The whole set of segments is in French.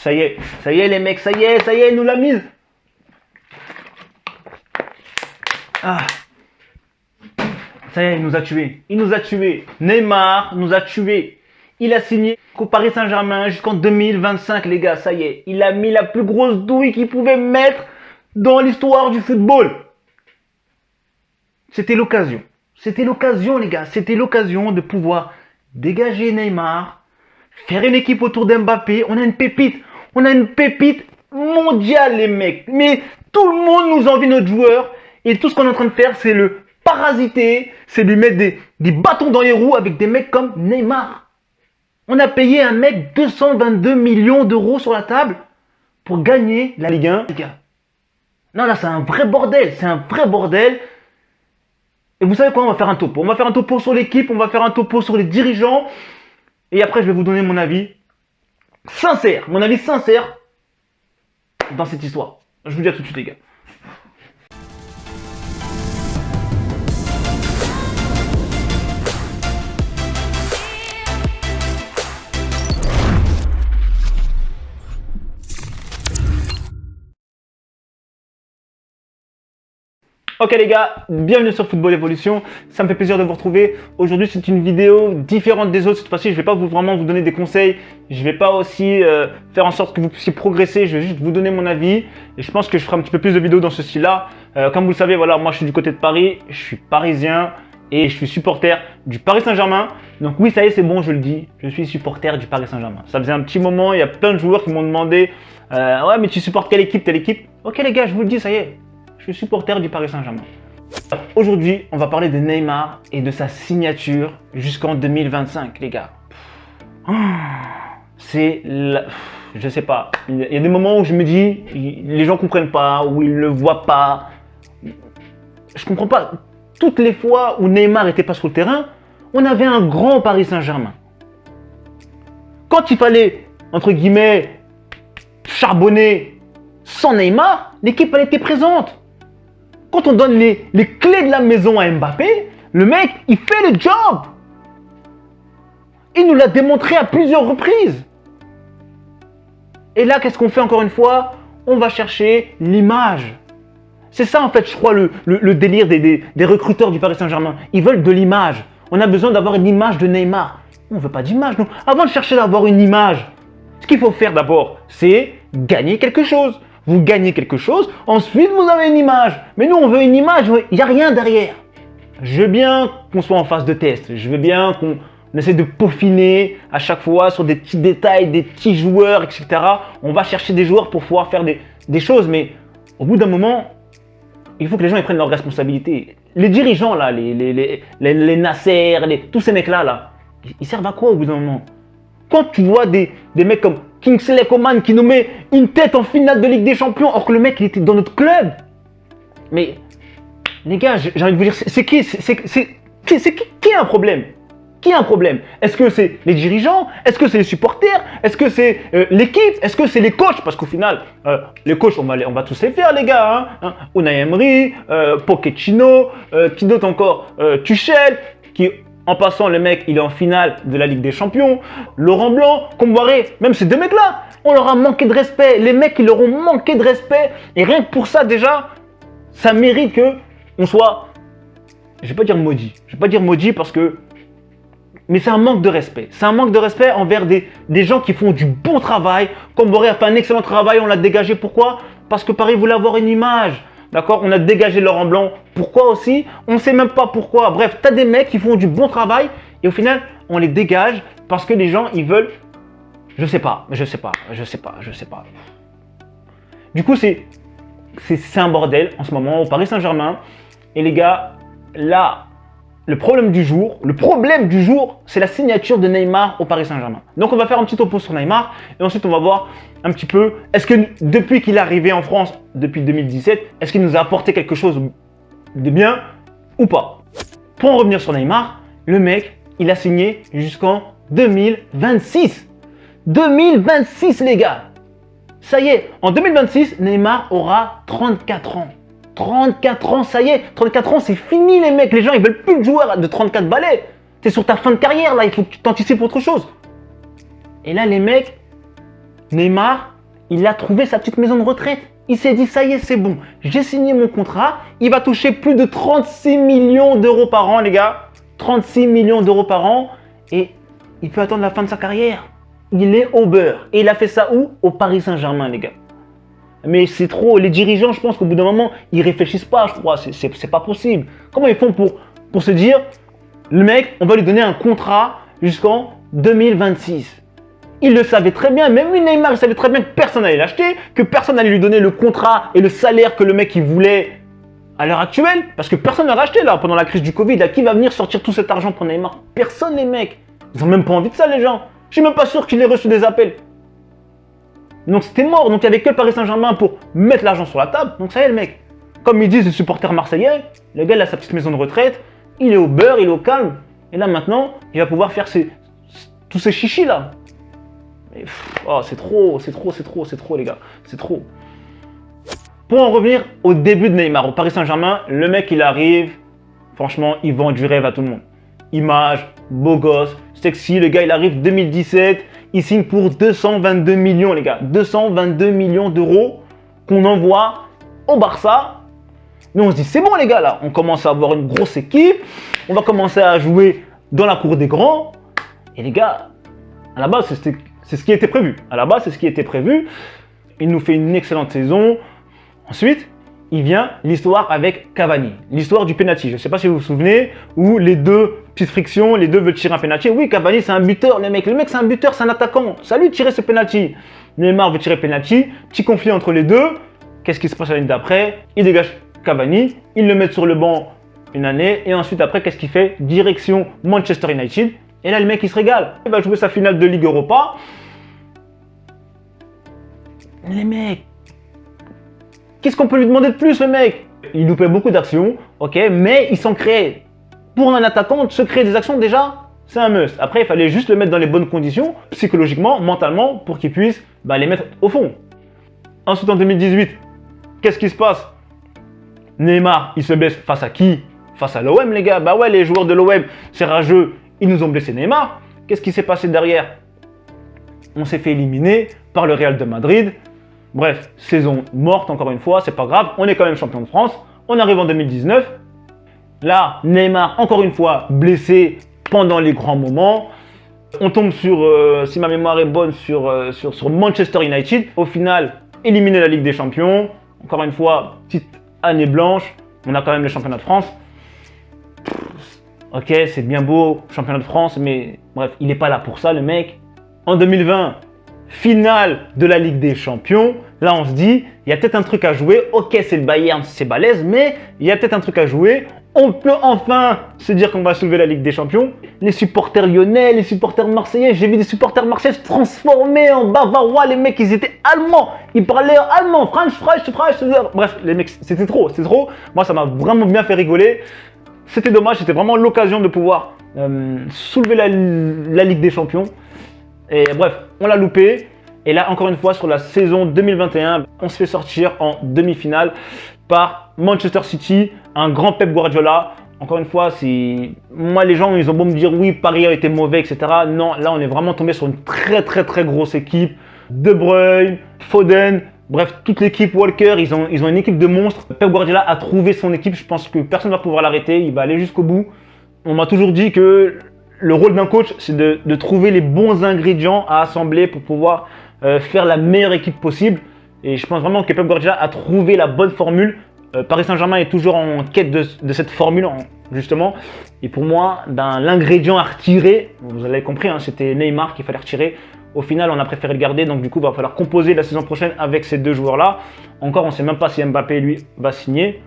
Ça y est les mecs, ça y est, il nous l'a mise. Ah. Ça y est, il nous a tués. Neymar nous a tués. Il a signé au Paris Saint-Germain jusqu'en 2025, les gars, ça y est. Il a mis la plus grosse douille qu'il pouvait mettre dans l'histoire du football. C'était l'occasion. C'était l'occasion, les gars. C'était l'occasion de pouvoir dégager Neymar, faire une équipe autour d'Mbappé. On a une pépite. On a une pépite mondiale, les mecs. Mais tout le monde nous envie notre joueur. Et tout ce qu'on est en train de faire, c'est le parasiter. C'est lui mettre des bâtons dans les roues avec des mecs comme Neymar. On a payé un mec 222 millions d'euros sur la table pour gagner la Ligue 1, les gars. Non, là, c'est un vrai bordel. C'est un vrai bordel. Et vous savez quoi, on va faire un topo. On va faire un topo sur l'équipe, on va faire un topo sur les dirigeants. Et après, je vais vous donner mon avis sincère. Mon avis sincère dans cette histoire. Je vous dis à tout de suite, les gars. Ok les gars, bienvenue sur Football Evolution, ça me fait plaisir de vous retrouver. Aujourd'hui c'est une vidéo différente des autres, cette fois-ci je ne vais pas vraiment vous donner des conseils, je ne vais pas aussi faire en sorte que vous puissiez progresser, je vais juste vous donner mon avis. Et je pense que je ferai un petit peu plus de vidéos dans ce style-là. Comme vous le savez, voilà, moi je suis du côté de Paris, je suis parisien et je suis supporter du Paris Saint-Germain. Donc oui, ça y est, c'est bon, je le dis, je suis supporter du Paris Saint-Germain. Ça faisait un petit moment, il y a plein de joueurs qui m'ont demandé « Ouais mais tu supportes quelle équipe, telle équipe ?» Ok les gars, je vous le dis, ça y est. Je suis supporter du Paris Saint-Germain. Aujourd'hui, on va parler de Neymar et de sa signature jusqu'en 2025, les gars. Je sais pas. Il y a des moments où je me dis, les gens comprennent pas, ou ils le voient pas. Je comprends pas. Toutes les fois où Neymar n'était pas sur le terrain, on avait un grand Paris Saint-Germain. Quand il fallait, entre guillemets, charbonner sans Neymar, l'équipe elle était présente. Quand on donne les clés de la maison à Mbappé, le mec, il fait le job. Il nous l'a démontré à plusieurs reprises. Et là, qu'est-ce qu'on fait encore une fois? On va chercher l'image. C'est ça en fait, je crois, le délire des recruteurs du Paris Saint-Germain. Ils veulent de l'image. On a besoin d'avoir une image de Neymar. On ne veut pas d'image, non. Avant de chercher d'avoir une image, ce qu'il faut faire d'abord, c'est gagner quelque chose. Vous gagnez quelque chose, ensuite vous avez une image. Mais nous, on veut une image, il n'y a rien derrière. Je veux bien qu'on soit en phase de test. Je veux bien qu'on essaie de peaufiner à chaque fois sur des petits détails, des petits joueurs, etc. On va chercher des joueurs pour pouvoir faire des choses. Mais au bout d'un moment, il faut que les gens ils prennent leurs responsabilités. Les dirigeants, là, les Nasser, tous ces mecs-là, ils servent à quoi au bout d'un moment? Quand tu vois des mecs comme Kingsley Coman qui nous met une tête en finale de Ligue des Champions, or que le mec il était dans notre club. Mais les gars, j'ai envie de vous dire, c'est qui a un problème? Qui a un problème? Est-ce que c'est les dirigeants? Est-ce que c'est les supporters? Est-ce que c'est l'équipe? Est-ce que c'est les coachs? Parce qu'au final, les coachs, on va tous les faire, les gars. Unai Emery, Pochettino, qui d'autre encore? Tuchel, qui... En passant, le mec, il est en finale de la Ligue des Champions. Laurent Blanc, Comboiré, même ces deux mecs-là, on leur a manqué de respect. Les mecs, ils leur ont manqué de respect. Et rien que pour ça, déjà, ça mérite qu'on soit, je vais pas dire maudit. Je vais pas dire maudit parce que... Mais c'est un manque de respect. C'est un manque de respect envers des gens qui font du bon travail. Comboiré a fait un excellent travail, on l'a dégagé. Pourquoi? Parce que Paris voulait avoir une image. D'accord? On a dégagé Laurent Blanc. Pourquoi aussi? On ne sait même pas pourquoi. Bref, tu as des mecs qui font du bon travail et au final, on les dégage parce que les gens, ils veulent... Je sais pas. Du coup, c'est un bordel en ce moment au Paris Saint-Germain. Et les gars, là, le problème du jour, c'est la signature de Neymar au Paris Saint-Germain. Donc, on va faire un petit topo sur Neymar et ensuite, on va voir un petit peu, est-ce que depuis qu'il est arrivé en France, depuis 2017, est-ce qu'il nous a apporté quelque chose de bien ou pas? Pour en revenir sur Neymar, le mec, il a signé jusqu'en 2026. 2026 les gars. Ça y est, en 2026, Neymar aura 34 ans. 34 ans, ça y est. 34 ans, c'est fini les mecs. Les gens, ils veulent plus de joueurs de 34 balais. T'es sur ta fin de carrière là, il faut que tu t'anticipes autre chose. Et là, les mecs, Neymar, il a trouvé sa petite maison de retraite. Il s'est dit, ça y est, c'est bon, j'ai signé mon contrat, il va toucher plus de 36 millions d'euros par an, les gars. 36 millions d'euros par an, et il peut attendre la fin de sa carrière. Il est au beurre. Et il a fait ça où? Au Paris Saint-Germain, les gars. Mais c'est trop. Les dirigeants, je pense qu'au bout d'un moment, ils réfléchissent pas, je crois. C'est pas possible. Comment ils font pour se dire, le mec, on va lui donner un contrat jusqu'en 2026? Il le savait très bien, même lui Neymar, il savait très bien que personne n'allait l'acheter, que personne n'allait lui donner le contrat et le salaire que le mec il voulait à l'heure actuelle, parce que personne n'a racheté là pendant la crise du Covid. Là, qui va venir sortir tout cet argent pour Neymar? Personne, les mecs. Ils ont même pas envie de ça, les gens. Je suis même pas sûr qu'il ait reçu des appels. Donc c'était mort. Donc il n'y avait que le Paris Saint-Germain pour mettre l'argent sur la table. Donc ça y est, le mec. Comme ils disent les supporters marseillais, le gars il a sa petite maison de retraite, il est au beurre, il est au calme. Et là maintenant, il va pouvoir faire tous ces chichis là. Oh, c'est trop, les gars. C'est trop. Pour en revenir au début de Neymar, au Paris Saint-Germain, le mec, il arrive, franchement, il vend du rêve à tout le monde. Image, beau gosse, sexy, le gars, il arrive 2017, il signe pour 222 millions, les gars. 222 millions d'euros qu'on envoie au Barça. Nous, on se dit, c'est bon, les gars, là, on commence à avoir une grosse équipe, on va commencer à jouer dans la cour des grands. Et les gars, à la base, c'est ce qui était prévu. À la base, c'est ce qui était prévu. Il nous fait une excellente saison. Ensuite, il vient l'histoire avec Cavani, l'histoire du penalty. Je ne sais pas si vous vous souvenez, où les deux petites frictions, les deux veulent tirer un penalty. Oui, Cavani, c'est un buteur, le mec c'est un buteur, c'est un attaquant. C'est à lui de tirer ce penalty. Neymar veut tirer penalty, petit conflit entre les deux. Qu'est-ce qui se passe l'année d'après? Il dégage Cavani, il le met sur le banc une année, et ensuite après, qu'est-ce qu'il fait? Direction Manchester United. Et là, le mec, il se régale. Il va jouer sa finale de Ligue Europa. Les mecs, qu'est-ce qu'on peut lui demander de plus, le mec? Il loupait beaucoup d'actions, ok, mais il s'en créait. Pour un attaquant, se créer des actions, déjà, c'est un must. Après, il fallait juste le mettre dans les bonnes conditions, psychologiquement, mentalement, pour qu'il puisse les mettre au fond. Ensuite, en 2018, qu'est-ce qui se passe? Neymar, il se blesse face à qui? Face à l'OM, les gars. Bah ouais, les joueurs de l'OM, c'est rageux, ils nous ont blessé Neymar. Qu'est-ce qui s'est passé derrière? On s'est fait éliminer par le Real de Madrid. Bref, saison morte encore une fois, c'est pas grave, on est quand même champion de France. On arrive en 2019. Là, Neymar, encore une fois, blessé pendant les grands moments. On tombe sur, si ma mémoire est bonne, sur Manchester United. Au final, éliminé la Ligue des Champions. Encore une fois, petite année blanche. On a quand même le championnat de France. Ok, c'est bien beau, championnat de France, mais bref, il n'est pas là pour ça, le mec. En 2020, finale de la Ligue des Champions. Là, on se dit, il y a peut-être un truc à jouer. Ok, c'est le Bayern, c'est balèze, mais il y a peut-être un truc à jouer. On peut enfin se dire qu'on va soulever la Ligue des Champions. Les supporters lyonnais, les supporters marseillais, j'ai vu des supporters marseillais se transformer en bavarois. Les mecs, ils étaient allemands. Ils parlaient allemand, French. Bref, les mecs, c'était trop. Moi, ça m'a vraiment bien fait rigoler. C'était dommage, c'était vraiment l'occasion de pouvoir soulever la Ligue des Champions. Et bref, on l'a loupé. Et là, encore une fois, sur la saison 2021, on se fait sortir en demi-finale par Manchester City, un grand Pep Guardiola. Encore une fois, moi, les gens, ils ont beau me dire oui, Paris a été mauvais, etc. Non, là, on est vraiment tombé sur une très grosse équipe. De Bruyne, Foden, bref, toute l'équipe, Walker, ils ont une équipe de monstres. Pep Guardiola a trouvé son équipe. Je pense que personne ne va pouvoir l'arrêter. Il va aller jusqu'au bout. On m'a toujours dit que le rôle d'un coach, c'est de trouver les bons ingrédients à assembler pour pouvoir faire la meilleure équipe possible. Et je pense vraiment que Pep Guardiola a trouvé la bonne formule. Paris Saint-Germain est toujours en quête de cette formule, justement. Et pour moi, l'ingrédient à retirer, vous avez compris, hein, c'était Neymar qu'il fallait retirer. Au final, on a préféré le garder. Donc du coup, il va falloir composer la saison prochaine avec ces deux joueurs-là. Encore, on ne sait même pas si Mbappé, lui, va signer.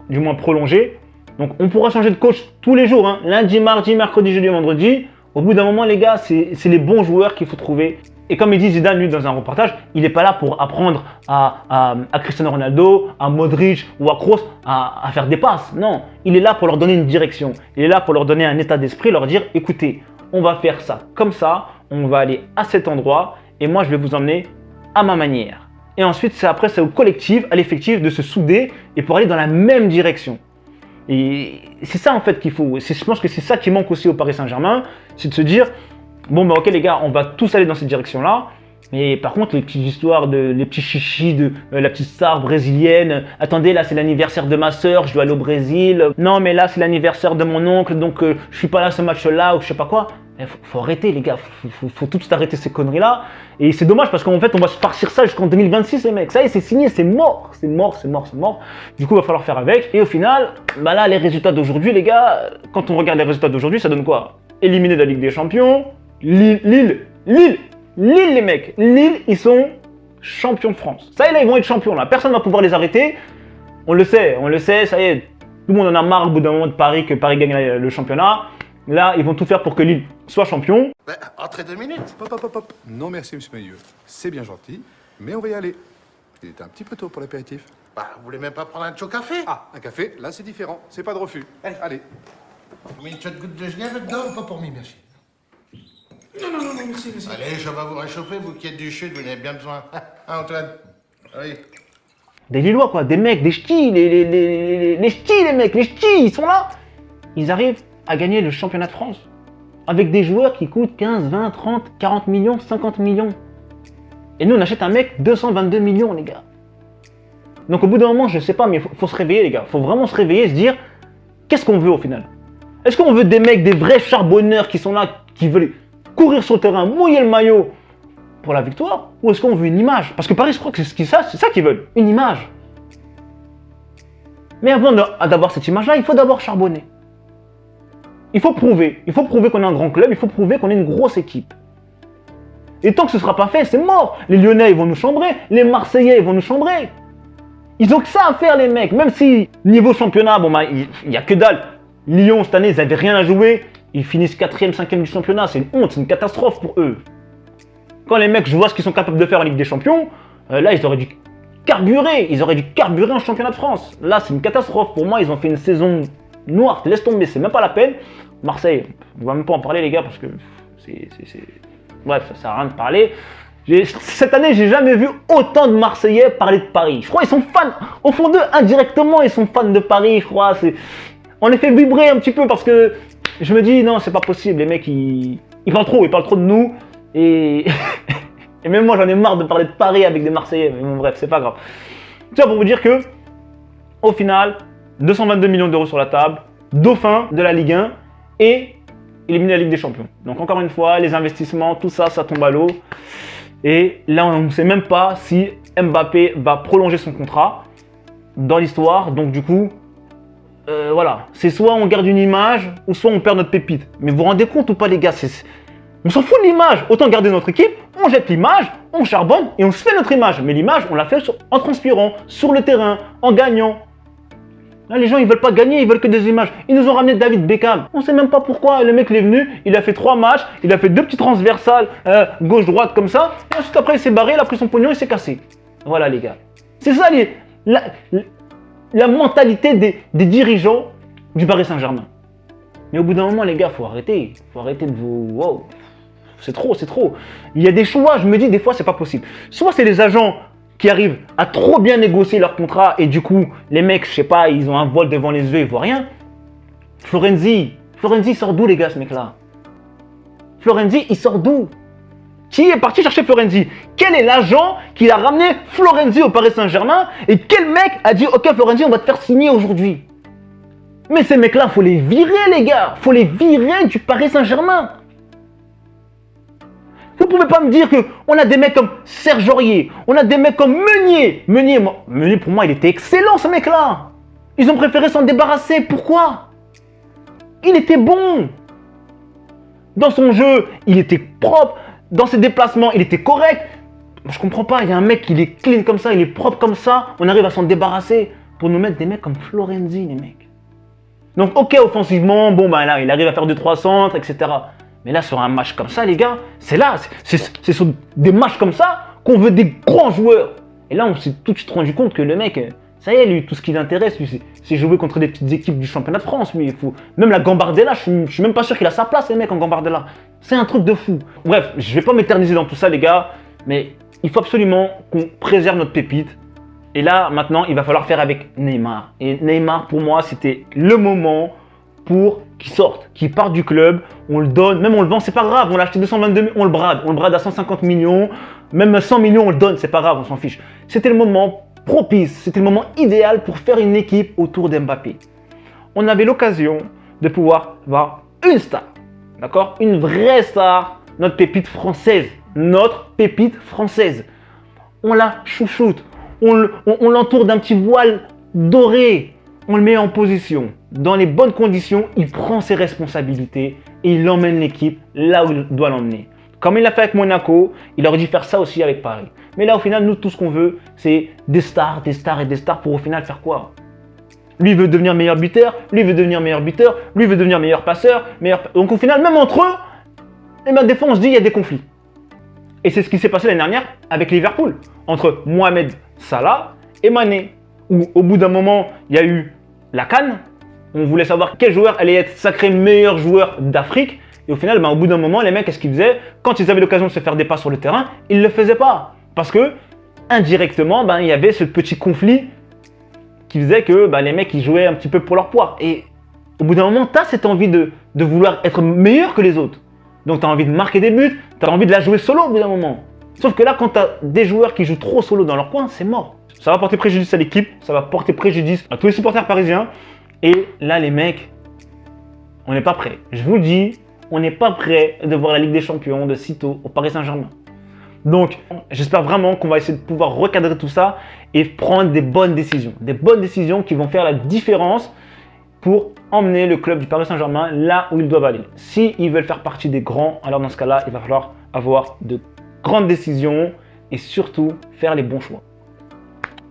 Du moins prolonger. Donc on pourra changer de coach tous les jours. Hein. Lundi, mardi, mercredi, jeudi, vendredi. Au bout d'un moment, les gars, c'est les bons joueurs qu'il faut trouver. Et comme il dit Zidane, lui, dans un reportage, il n'est pas là pour apprendre à Cristiano Ronaldo, à Modric ou à Kroos à faire des passes. Non, il est là pour leur donner une direction. Il est là pour leur donner un état d'esprit, leur dire, écoutez, on va faire ça comme ça, on va aller à cet endroit et moi, je vais vous emmener à ma manière. Et ensuite, c'est au collectif, à l'effectif de se souder et pour aller dans la même direction. Et c'est ça en fait qu'il faut. Je pense que c'est ça qui manque aussi au Paris Saint-Germain, c'est de se dire, bon bah ok les gars, on va tous aller dans cette direction-là. Mais par contre, les petites histoires, les petits chichis de la petite star brésilienne. Attendez, là, c'est l'anniversaire de ma soeur, je dois aller au Brésil. Non, mais là, c'est l'anniversaire de mon oncle, donc je suis pas là ce match-là, ou je sais pas quoi. Faut arrêter, les gars. Faut tout de suite arrêter ces conneries-là. Et c'est dommage parce qu'en fait, on va se farcir ça jusqu'en 2026, les mecs. Ça y est, c'est signé, c'est mort. C'est mort. Du coup, il va falloir faire avec. Et au final, bah là, les résultats d'aujourd'hui, les gars, quand on regarde les résultats d'aujourd'hui, ça donne quoi? Éliminé de la Ligue des Champions. Lille, les mecs. Lille, ils sont champions de France. Ça y est, là, ils vont être champions, là. Personne ne va pouvoir les arrêter. On le sait, ça y est. Tout le monde en a marre au bout d'un moment de Paris, que Paris gagne le championnat. Là, ils vont tout faire pour que Lille soit champion. Entrez 2 minutes. Hop. Non merci, monsieur Mailleux. C'est bien gentil, mais on va y aller. Il est un petit peu tôt pour l'apéritif. Bah, vous voulez même pas prendre un chaud café? Ah, un café, là c'est différent. C'est pas de refus. Allez. Vous mettez une petite goutte de Genève dedans? Pas pour moi, merci. Non, merci. Allez, je vais vous réchauffer, vous qui êtes du sud, vous en avez bien besoin. Hein, Antoine? Oui. Des Lillois, quoi, des mecs, des ch'tis, les ch'tis, les mecs, les ch'tis, ils sont là. Ils arrivent à gagner le championnat de France avec des joueurs qui coûtent 15, 20, 30, 40 millions, 50 millions. Et nous, on achète un mec 222 millions, les gars. Donc au bout d'un moment, je sais pas, mais faut se réveiller, les gars. Faut vraiment se réveiller et se dire, qu'est-ce qu'on veut au final? Est-ce qu'on veut des mecs, des vrais charbonneurs qui sont là, qui veulent courir sur le terrain, mouiller le maillot pour la victoire? Ou est-ce qu'on veut une image? Parce que Paris, je crois que c'est ça qu'ils veulent, une image. Mais avant d'avoir cette image-là, il faut d'abord charbonner. Il faut prouver qu'on est un grand club, il faut prouver qu'on est une grosse équipe. Et tant que ce ne sera pas fait, c'est mort. Les Lyonnais, ils vont nous chambrer, les Marseillais, ils vont nous chambrer. Ils ont que ça à faire, les mecs. Même si, niveau championnat, bon, bah, il n'y a que dalle. Lyon, cette année, ils n'avaient rien à jouer. Ils finissent 4e, 5e du championnat. C'est une honte, c'est une catastrophe pour eux. Quand les mecs, je vois ce qu'ils sont capables de faire en Ligue des Champions, là, ils auraient dû carburer. Ils auraient dû carburer en championnat de France. Là, c'est une catastrophe. Pour moi, ils ont fait une saison noire. Laisse tomber, c'est même pas la peine. Marseille, on va même pas en parler, les gars, parce que bref, ça sert à rien de parler. Cette année, j'ai jamais vu autant de Marseillais parler de Paris. Je crois qu'ils sont fans. Au fond d'eux, indirectement, ils sont fans de Paris, je crois. On les fait vibrer un petit peu parce que je me dis, non, c'est pas possible. Les mecs, ils parlent trop de nous. Et, et même moi, j'en ai marre de parler de Paris avec des Marseillais. Mais bon, bref, c'est pas grave. Tout ça pour vous dire que, au final, 222 millions d'euros sur la table, dauphin de la Ligue 1 et éliminer la Ligue des Champions. Donc encore une fois, les investissements, tout ça, ça tombe à l'eau. Et là, on ne sait même pas si Mbappé va prolonger son contrat dans l'histoire. Donc du coup, voilà. C'est soit on garde une image, ou soit on perd notre pépite. Mais vous vous rendez compte ou pas, les gars? On s'en fout de l'image. Autant garder notre équipe, on jette l'image, on charbonne et on se fait notre image. Mais l'image, on l'a fait en transpirant, sur le terrain, en gagnant. Là, les gens, ils veulent pas gagner, ils veulent que des images. Ils nous ont ramené David Beckham. On sait même pas pourquoi. Le mec, il est venu, il a fait 3 matchs, il a fait 2 petits transversales, gauche-droite comme ça. Et ensuite, après, il s'est barré, il a pris son pognon, il s'est cassé. Voilà, les gars. C'est ça, la mentalité des dirigeants du Paris Saint-Germain. Mais au bout d'un moment, les gars, faut arrêter. Faut arrêter de vous... Wow. C'est trop. Il y a des choix, je me dis, des fois, c'est pas possible. Soit c'est les agents qui arrivent à trop bien négocier leur contrat et du coup, les mecs, je sais pas, ils ont un voile devant les yeux, ils voient rien. Florenzi sort d'où, les gars, ce mec-là? Florenzi, il sort d'où? Qui est parti chercher Florenzi? Quel est l'agent qui a ramené Florenzi au Paris Saint-Germain? Et quel mec a dit, ok Florenzi, on va te faire signer aujourd'hui? Mais ces mecs-là, faut les virer, les gars. Faut les virer du Paris Saint-Germain. Vous pouvez pas me dire qu'on a des mecs comme Serge Aurier, on a des mecs comme Meunier. Meunier, pour moi, il était excellent, ce mec-là. Ils ont préféré s'en débarrasser. Pourquoi? Il était bon. Dans son jeu, il était propre. Dans ses déplacements, il était correct. Je comprends pas, il y a un mec qui est clean comme ça, il est propre comme ça. On arrive à s'en débarrasser pour nous mettre des mecs comme Florenzi, les mecs. Donc, ok, offensivement, bon, bah là, il arrive à faire 2-3 centres, etc. Mais là, sur un match comme ça, les gars, c'est sur des matchs comme ça qu'on veut des grands joueurs. Et là, on s'est tout de suite rendu compte que le mec, ça y est, lui, tout ce qui l'intéresse, lui, c'est jouer contre des petites équipes du championnat de France. Lui, même la Gambardella, je suis même pas sûr qu'il a sa place, les mecs, en Gambardella. C'est un truc de fou. Bref, je vais pas m'éterniser dans tout ça, les gars, mais il faut absolument qu'on préserve notre pépite. Et là, maintenant, il va falloir faire avec Neymar. Et Neymar, pour moi, c'était le moment pour qu'il sorte, qu'il parte du club, on le donne, même on le vend, c'est pas grave, on l'a acheté 222 millions, on le brade à 150 millions, même 100 millions on le donne, c'est pas grave, on s'en fiche. C'était le moment propice, c'était le moment idéal pour faire une équipe autour d'Mbappé. On avait l'occasion de pouvoir avoir une star, d'accord? Une vraie star, notre pépite française, On la chouchoute, on l'entoure d'un petit voile doré, on le met en position. Dans les bonnes conditions, il prend ses responsabilités et il emmène l'équipe là où il doit l'emmener. Comme il l'a fait avec Monaco, il aurait dû faire ça aussi avec Paris. Mais là, au final, nous, tout ce qu'on veut, c'est des stars pour au final faire quoi? Lui veut devenir meilleur buteur, lui veut devenir meilleur passeur, Donc au final, même entre eux, et bien, des fois, on se dit il y a des conflits. Et c'est ce qui s'est passé l'année dernière avec Liverpool, entre Mohamed Salah et Mané, où au bout d'un moment, il y a eu la CAN. On voulait savoir quel joueur allait être sacré meilleur joueur d'Afrique. Et au final, au bout d'un moment, les mecs, qu'est-ce qu'ils faisaient? Quand ils avaient l'occasion de se faire des passes sur le terrain, ils ne le faisaient pas. Parce que, indirectement, il y avait ce petit conflit qui faisait que les mecs, ils jouaient un petit peu pour leur poire. Et au bout d'un moment, tu as cette envie de vouloir être meilleur que les autres. Donc, tu as envie de marquer des buts, tu as envie de la jouer solo au bout d'un moment. Sauf que là, quand tu as des joueurs qui jouent trop solo dans leur coin, c'est mort. Ça va porter préjudice à l'équipe, ça va porter préjudice à tous les supporters parisiens. Et là, les mecs, on n'est pas prêts. Je vous le dis, on n'est pas prêts de voir la Ligue des Champions de sitôt au Paris Saint-Germain. Donc, j'espère vraiment qu'on va essayer de pouvoir recadrer tout ça et prendre des bonnes décisions. Des bonnes décisions qui vont faire la différence pour emmener le club du Paris Saint-Germain là où ils doivent aller. S'ils veulent faire partie des grands, alors dans ce cas-là, il va falloir avoir de grandes décisions et surtout faire les bons choix.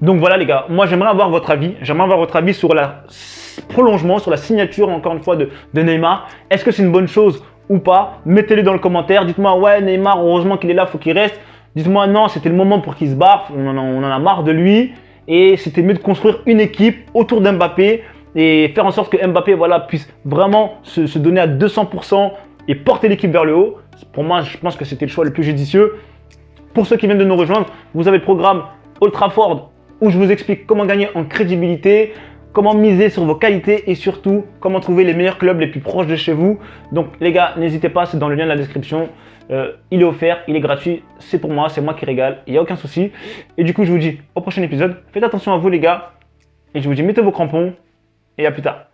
Donc voilà les gars, moi j'aimerais avoir votre avis. J'aimerais avoir votre avis sur le prolongement, sur la signature encore une fois de Neymar. Est-ce que c'est une bonne chose ou pas? Mettez-le dans le commentaire. Dites-moi ouais Neymar, heureusement qu'il est là, faut qu'il reste. Dites-moi non, c'était le moment pour qu'il se barre. On en a marre de lui. Et c'était mieux de construire une équipe autour d'Mbappé et faire en sorte que Mbappé puisse vraiment se donner à 200% et porter l'équipe vers le haut. Pour moi, je pense que c'était le choix le plus judicieux. Pour ceux qui viennent de nous rejoindre, vous avez le programme Old Trafford où je vous explique comment gagner en crédibilité, comment miser sur vos qualités et surtout comment trouver les meilleurs clubs les plus proches de chez vous. Donc les gars, n'hésitez pas, c'est dans le lien de la description. Il est offert, il est gratuit, c'est pour moi, c'est moi qui régale, il n'y a aucun souci. Et du coup, je vous dis au prochain épisode. Faites attention à vous les gars et je vous dis mettez vos crampons et à plus tard.